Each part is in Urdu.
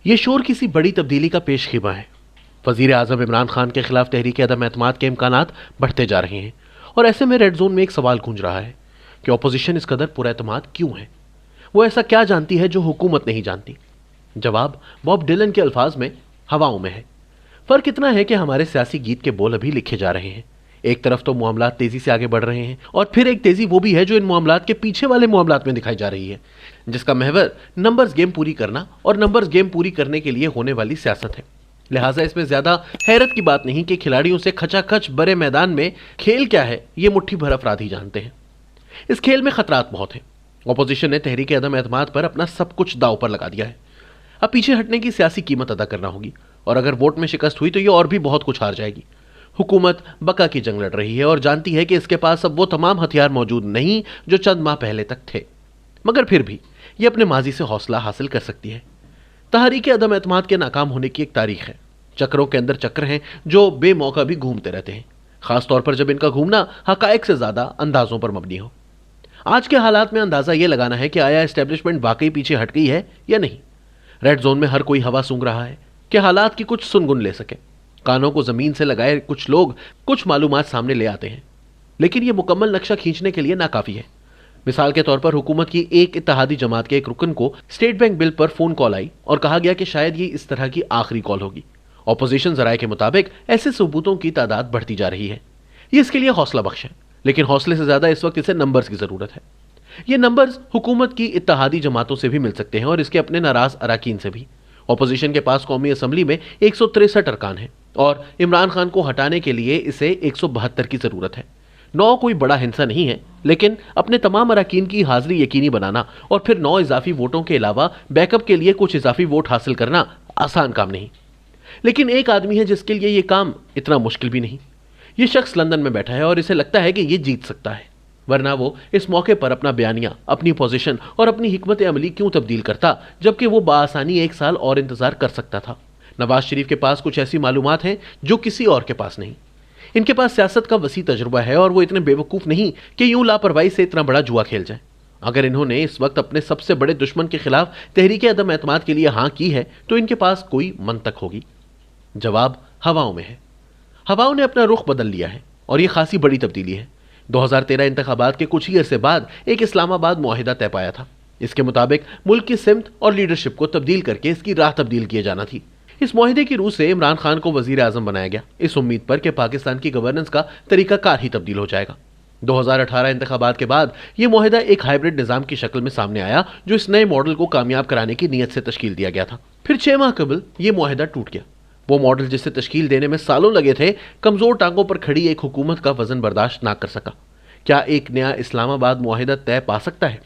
یہ شور کسی بڑی تبدیلی کا پیش خیمہ ہے۔ وزیر اعظم عمران خان کے خلاف تحریک عدم اعتماد کے امکانات بڑھتے جا رہے ہیں، اور ایسے میں ریڈ زون میں ایک سوال گونج رہا ہے کہ اپوزیشن اس قدر پر اعتماد کیوں ہے؟ وہ ایسا کیا جانتی ہے جو حکومت نہیں جانتی؟ جواب باب ڈیلن کے الفاظ میں ہواؤں میں ہے۔ فرق اتنا ہے کہ ہمارے سیاسی گیت کے بول ابھی لکھے جا رہے ہیں۔ ایک طرف تو معاملات تیزی سے آگے بڑھ رہے ہیں، اور پھر ایک تیزی وہ بھی ہے جو ان معاملات کے پیچھے والے معاملات میں دکھائی جا رہی ہے، جس کا محور نمبرز گیم پوری کرنا اور نمبرز گیم پوری کرنے کے لیے ہونے والی سیاست ہے۔ لہٰذا اس میں زیادہ حیرت کی بات نہیں کہ کھلاڑیوں سے کھچا کھچ برے میدان میں کھیل کیا ہے یہ مٹھی بھر افراد ہی جانتے ہیں۔ اس کھیل میں خطرات بہت ہیں۔ اپوزیشن نے تحریک عدم اعتماد پر اپنا سب کچھ داؤ پر لگا دیا ہے۔ اب پیچھے ہٹنے کی سیاسی قیمت ادا کرنا ہوگی، اور اگر ووٹ میں شکست ہوئی تو یہ اور بھی بہت کچھ ہار جائے گی۔ حکومت بقا کی جنگ لڑ رہی ہے اور جانتی ہے کہ اس کے پاس اب وہ تمام ہتھیار موجود نہیں جو چند ماہ پہلے تک تھے، مگر پھر بھی یہ اپنے ماضی سے حوصلہ حاصل کر سکتی ہے۔ تحریک عدم اعتماد کے ناکام ہونے کی ایک تاریخ ہے۔ چکروں کے اندر چکر ہیں جو بے موقع بھی گھومتے رہتے ہیں، خاص طور پر جب ان کا گھومنا حقائق سے زیادہ اندازوں پر مبنی ہو۔ آج کے حالات میں اندازہ یہ لگانا ہے کہ آیا اسٹیبلشمنٹ واقعی پیچھے ہٹ گئی ہے یا نہیں۔ ریڈ زون میں ہر کوئی ہوا سونگ رہا ہے کہ حالات کی کچھ سنگن لے سکے۔ کانوں کو زمین سے لگائے کچھ لوگ کچھ معلومات سامنے لے آتے ہیں، لیکن یہ مکمل نقشہ کھینچنے کے لیے ناکافی ہے۔ مثال کے طور پر حکومت کی ایک اتحادی جماعت کے ایک رکن کو اسٹیٹ بینک بل پر فون کال آئی اور کہا گیا کہ شاید یہ اس طرح کی آخری کال ہوگی۔ اپوزیشن ذرائع کے مطابق ایسے ثبوتوں کی تعداد بڑھتی جا رہی ہے۔ یہ اس کے لیے حوصلہ بخش ہے، لیکن حوصلے سے زیادہ اس وقت اسے نمبرز کی ضرورت ہے۔ یہ نمبرز حکومت کی اتحادی جماعتوں سے بھی مل سکتے ہیں اور اس کے اپنے ناراض اراکین سے بھی۔ اپوزیشن کے پاس قومی اسمبلی میں 163 ارکان ہیں، اور عمران خان کو ہٹانے کے لیے اسے 172 کی ضرورت ہے۔ 9 کوئی بڑا ہنسا نہیں ہے، لیکن اپنے تمام اراکین کی حاضری یقینی بنانا اور پھر 9 اضافی ووٹوں کے علاوہ بیک اپ کے لیے کچھ اضافی ووٹ حاصل کرنا آسان کام نہیں۔ لیکن ایک آدمی ہے جس کے لیے یہ کام اتنا مشکل بھی نہیں۔ یہ شخص لندن میں بیٹھا ہے اور اسے لگتا ہے کہ یہ جیت سکتا ہے، ورنہ وہ اس موقع پر اپنا بیانیہ، اپنی پوزیشن اور اپنی حکمت عملی کیوں تبدیل کرتا، جبکہ وہ بآسانی 1 سال اور انتظار کر سکتا تھا۔ نواز شریف کے پاس کچھ ایسی معلومات ہیں جو کسی اور کے پاس نہیں۔ ان کے پاس سیاست کا وسیع تجربہ ہے اور وہ اتنے بے وقوف نہیں کہ یوں لاپرواہی سے اتنا بڑا جوا کھیل جائیں۔ اگر انہوں نے اس وقت اپنے سب سے بڑے دشمن کے خلاف تحریک عدم اعتماد کے لیے ہاں کی ہے تو ان کے پاس کوئی منطق ہوگی۔ جواب ہواؤں میں ہے۔ ہواؤں نے اپنا رخ بدل لیا ہے، اور یہ خاصی بڑی تبدیلی ہے۔ 2013 انتخابات کے کچھ ہی عرصے بعد ایک اسلام آباد معاہدہ طے پایا تھا۔ اس کے مطابق ملک کی سمت اور لیڈرشپ کو تبدیل کر کے اس کی راہ تبدیل کیے جانا تھی۔ اس معاہدے کی روح سے عمران خان کو وزیر اعظم بنایا گیا، اس امید پر کہ پاکستان کی گورننس کا طریقہ کار ہی تبدیل ہو جائے گا۔ 2018 انتخابات کے بعد یہ معاہدہ ایک ہائبرڈ نظام کی شکل میں سامنے آیا جو اس نئے ماڈل کو کامیاب کرانے کی نیت سے تشکیل دیا گیا تھا۔ پھر 6 ماہ قبل یہ معاہدہ ٹوٹ گیا۔ وہ ماڈل جسے تشکیل دینے میں سالوں لگے تھے، کمزور ٹانگوں پر کھڑی ایک حکومت کا وزن برداشت نہ کر سکا۔ کیا ایک نیا اسلام آباد معاہدہ طے پا سکتا ہے؟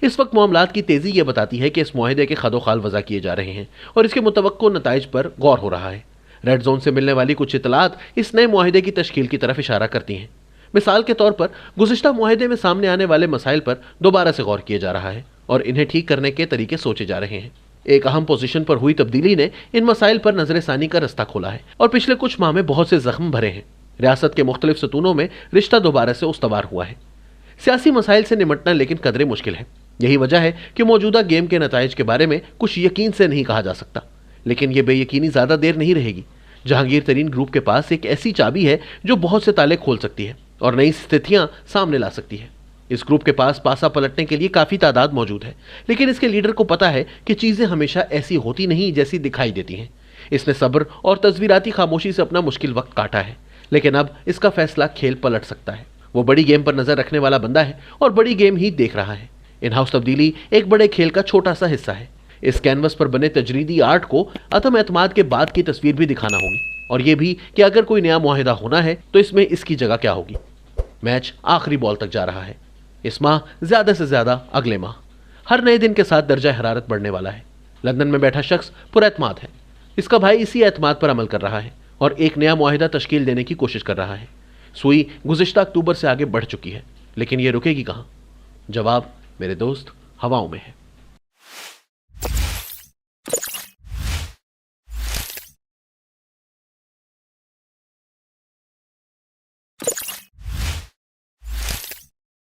اس وقت معاملات کی تیزی یہ بتاتی ہے کہ اس معاہدے کے خد و خال وضع کیے جا رہے ہیں اور اس کے متوقع نتائج پر غور ہو رہا ہے۔ ریڈ زون سے ملنے والی کچھ اطلاعات اس نئے معاہدے کی تشکیل کی طرف اشارہ کرتی ہیں۔ مثال کے طور پر گزشتہ معاہدے میں سامنے آنے والے مسائل پر دوبارہ سے غور کیا جا رہا ہے اور انہیں ٹھیک کرنے کے طریقے سوچے جا رہے ہیں۔ ایک اہم پوزیشن پر ہوئی تبدیلی نے ان مسائل پر نظر ثانی کا رستہ کھولا ہے اور پچھلے کچھ ماہ میں بہت سے زخم بھرے ہیں۔ ریاست کے مختلف ستونوں میں رشتہ دوبارہ سے استوار ہوا ہے۔ سیاسی مسائل سے نمٹنا لیکن قدرے مشکل ہے۔ یہی وجہ ہے کہ موجودہ گیم کے نتائج کے بارے میں کچھ یقین سے نہیں کہا جا سکتا، لیکن یہ بے یقینی زیادہ دیر نہیں رہے گی۔ جہانگیر ترین گروپ کے پاس ایک ایسی چابی ہے جو بہت سے تالے کھول سکتی ہے اور نئی استھتیاں سامنے لا سکتی ہے۔ اس گروپ کے پاس پاسا پلٹنے کے لیے کافی تعداد موجود ہے، لیکن اس کے لیڈر کو پتا ہے کہ چیزیں ہمیشہ ایسی ہوتی نہیں جیسی دکھائی دیتی ہیں۔ اس نے صبر اور تصویراتی خاموشی سے اپنا مشکل وقت کاٹا ہے، لیکن اب اس کا فیصلہ کھیل پلٹ سکتا ہے۔ وہ بڑی گیم پر نظر رکھنے والا بندہ ہے اور بڑی گیم ہی دیکھ رہا ہے۔ ان ہاؤس تبدیلی ایک بڑے کھیل کا چھوٹا سا حصہ ہے۔ اس کینوس پر بنے تجریدی آرٹ کو عدم اعتماد کے بعد کی تصویر بھی دکھانا ہوگی، اور یہ بھی کہ اگر کوئی نیا معاہدہ ہونا ہے تو اس میں اس کی جگہ کیا ہوگی۔ میچ آخری بال تک جا رہا ہے۔ اس ماہ زیادہ سے زیادہ اگلے ماہ ہر نئے دن کے ساتھ درجہ حرارت بڑھنے والا ہے۔ لندن میں بیٹھا شخص پر اعتماد ہے۔ اس کا بھائی اسی اعتماد پر عمل کر رہا ہے اور ایک نیا معاہدہ تشکیل دینے کی کوشش کر رہا ہے۔ سوئی گزشتہ اکتوبر سے آگے بڑھ چکی ہے، لیکن یہ رکے گی کہاں؟ جواب میرے دوست ہواؤں میں ہے۔